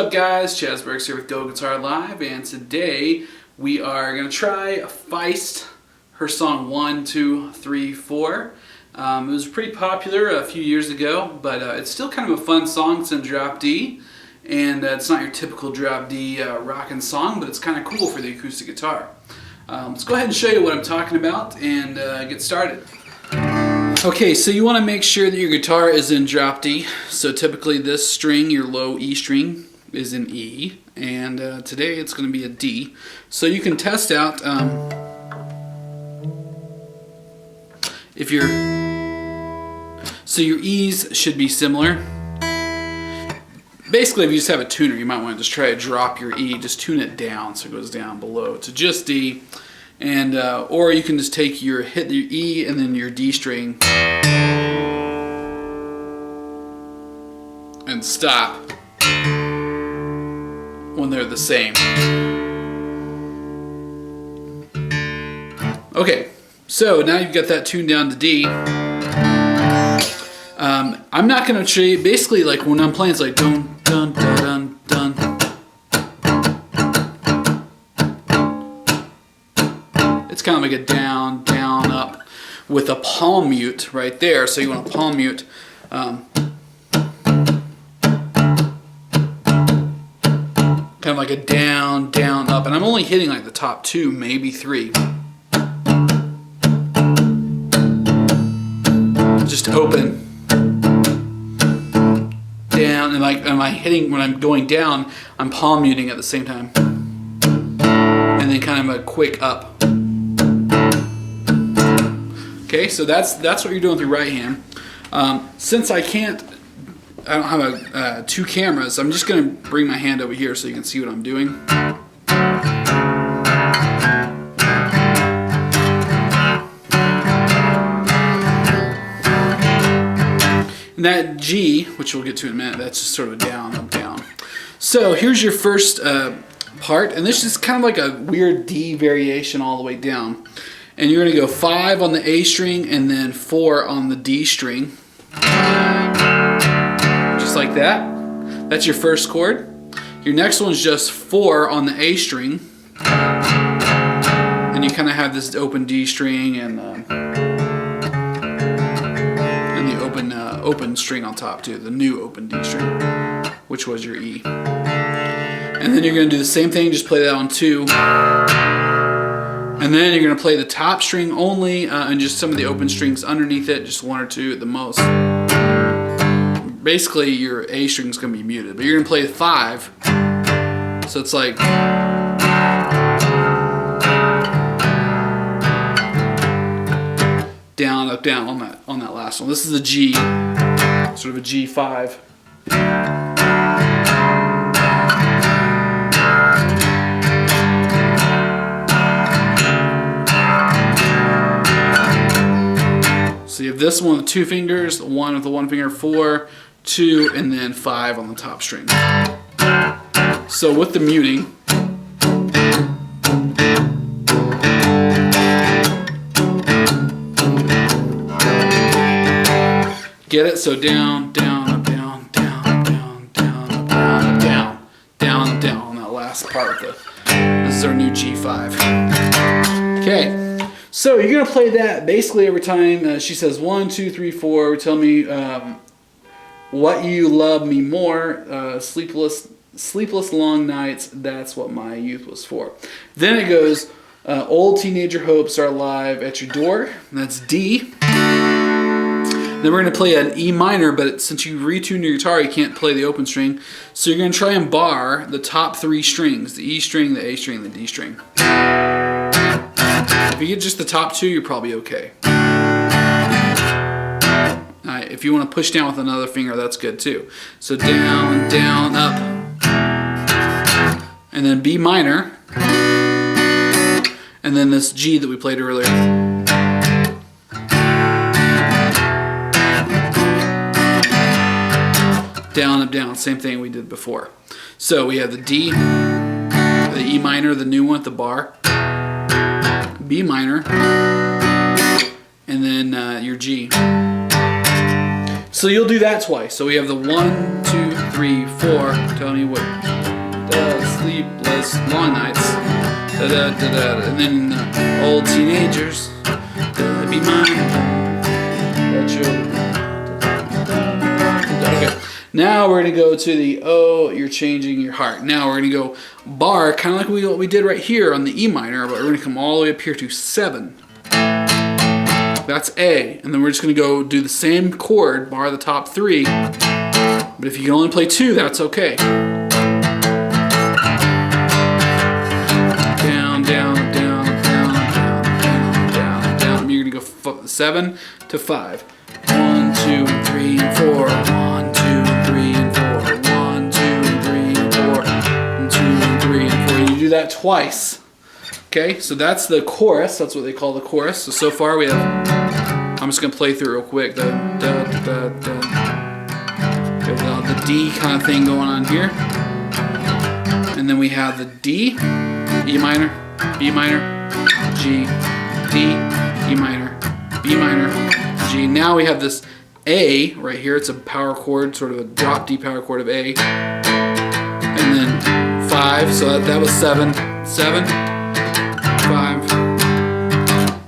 up, guys? Chaz Burks here with Go Guitar Live, and today we are going to try Feist, her song 1, 2, 3, 4. It was pretty popular a few years ago, but it's still kind of a fun song. It's in drop D, and it's not your typical drop D rockin' song, but it's kind of cool for the acoustic guitar. Let's go ahead and show you what I'm talking about and get started. Okay, so you want to make sure that your guitar is in drop D. So typically this string, your low E string, is in E, and today it's going to be a D. So you can test out if your E's should be similar. Basically, if you just have a tuner, you might want to just try to drop your E, just tune it down so it goes down below to just D. And or you can just take your E and then your D string and stop when they're the same. Okay, so now you've got that tuned down to D. I'm not going to show you, basically like when I'm playing it's like dun dun dun dun dun. It's kind of like a down, down, up with a palm mute right there. So you want a palm mute. Kind of like a down, down, up. And I'm only hitting like the top 2, maybe 3. Just open. Down. And like, am I hitting, when I'm going down, I'm palm muting at the same time. And then kind of a quick up. Okay, so that's what you're doing with your right hand. Since I don't have 2 cameras, I'm just going to bring my hand over here so you can see what I'm doing. And that G, which we'll get to in a minute, that's just sort of a down, up, down. So here's your first part, and this is kind of like a weird D variation all the way down. And you're going to go 5 on the A string and then 4 on the D string. Just like that. That's your first chord. Your next one's just 4 on the A string. And you kind of have this open D string and the open string on top too, the new open D string, which was your E. And then you're going to do the same thing, just play that on 2. And then you're going to play the top string only and just some of the open strings underneath it, just 1 or 2 at the most. Basically, your A string is going to be muted, but you're going to play 5. So it's like down, up, down on that last one. This is a G, sort of a G5. So you have this one with 2 fingers, the one with the 1 finger, 4, 2, and then 5 on the top string. So with the muting, get it? So down, down, up, down, down, up, down, down, up, down, up, down, down, up, down on that last part. This is our new G5. Okay. So you're going to play that basically every time she says 1, 2, 3, 4. Tell me what you love me more. Sleepless long nights. That's what my youth was for. Then it goes old teenager hopes are alive at your door. That's D. Then we're going to play an E minor, but since you retune your guitar, you can't play the open string. So you're going to try and bar the top 3 strings: the E string, the A string, and the D string. If you get just the top 2, you're probably okay. Alright, if you want to push down with another finger, that's good too. So down, down, up. And then B minor. And then this G that we played earlier. Down, up, down. Same thing we did before. So we have the D, the E minor, the new one at the bar. B minor, and then your G. So you'll do that twice. So we have the 1, 2, 3, 4. Tell me what. Sleepless long nights. Da, da, da, da. And then old teenagers. Be mine. Okay. Now we're going to go to the oh, you're changing your heart. Now we're going to go bar, kind of like what we did right here on the E minor, but we're going to come all the way up here to 7. That's A. And then we're just going to go do the same chord, bar the top 3. But if you can only play 2, that's okay. Down, down, down, down, down, down, down, down. You're going to go 7 to 5. 1, 2, 3, 4. 1, 2, 3, 4. 1, 2, 3, 4. 1, 2, 3, 4. You do that twice. Okay, so that's the chorus. That's what they call the chorus. So far we have. I'm just gonna play through real quick. The D kind of thing going on here, and then we have the D, E minor, B minor, G, D, E minor, B minor, G. Now we have this A right here. It's a power chord, sort of a drop D power chord of A, and then 5. So that was 7, 7, 5.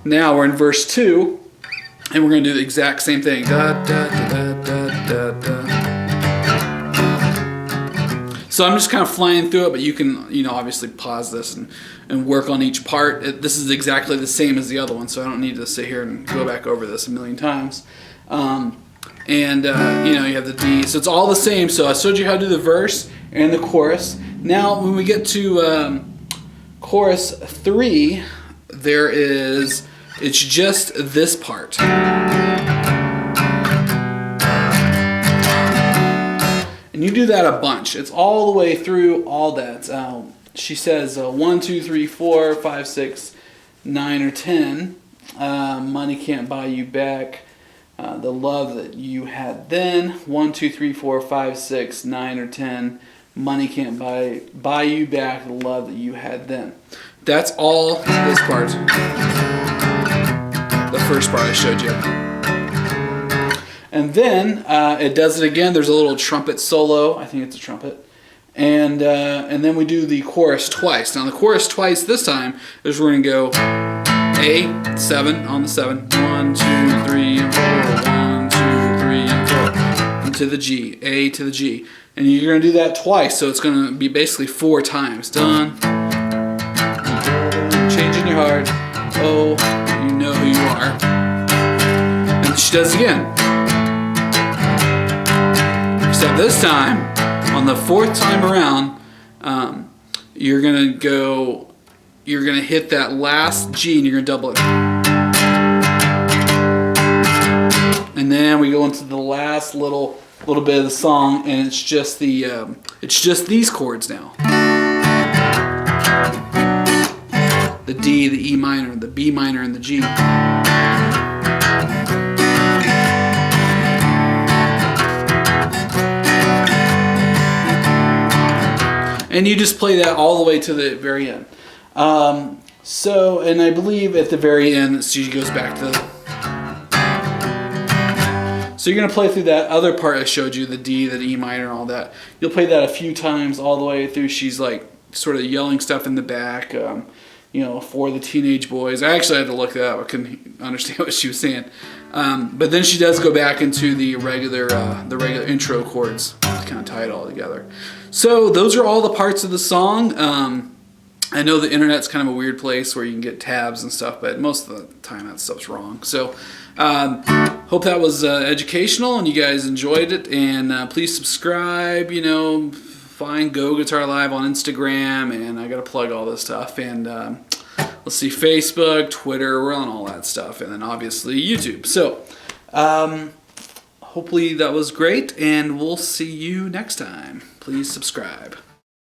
Now we're in verse 2, and we're going to do the exact same thing. Da, da, da, da, da, da. So I'm just kind of flying through it, but you can, obviously pause this and work on each part. This is exactly the same as the other one, so I don't need to sit here and go back over this a million times. You have the D, so it's all the same. So I showed you how to do the verse and the chorus. Now when we get to chorus 3, it's just this part. And you do that a bunch. It's all the way through all that. She says 1, 2, 3, 4, 5, 6, 9, or 10. Money can't buy you back the love that you had then. 1, 2, 3, 4, 5, 6, 9, or 10. Money can't buy you back the love that you had then. That's all this part. The first part I showed you. And then it does it again. There's a little trumpet solo. I think it's a trumpet. And then we do the chorus twice. Now the chorus twice this time is we're going to go A, 7 on the 7. 1, 2, 3, and 4. 1, 2, 3, and 4. Into the G. A to the G. And you're going to do that twice. So it's going to be basically 4 times. Done. Changing your heart. Oh, you know who you are. And she does it again. Except this time, on the 4th time around, you're gonna hit that last G and you're gonna double it. And then we go into the last little bit of the song, and it's just these chords now. The D, the E minor, the B minor, and the G. And you just play that all the way to the very end. And I believe at the very end, she goes back to the... So you're going to play through that other part I showed you, the D, the E minor, and all that. You'll play that a few times all the way through. She's like sort of yelling stuff in the back, for the teenage boys. I actually had to look that up. I couldn't understand what she was saying. But then she does go back into the regular intro chords to kind of tie it all together. So those are all the parts of the song. I know the internet's kind of a weird place where you can get tabs and stuff, but most of the time that stuff's wrong. So hope that was educational and you guys enjoyed it. And please subscribe, find GoGuitarLive on Instagram, and I got to plug all this stuff. And let's see, Facebook, Twitter, we're on all that stuff. And then obviously YouTube. So hopefully that was great, and we'll see you next time. Please subscribe.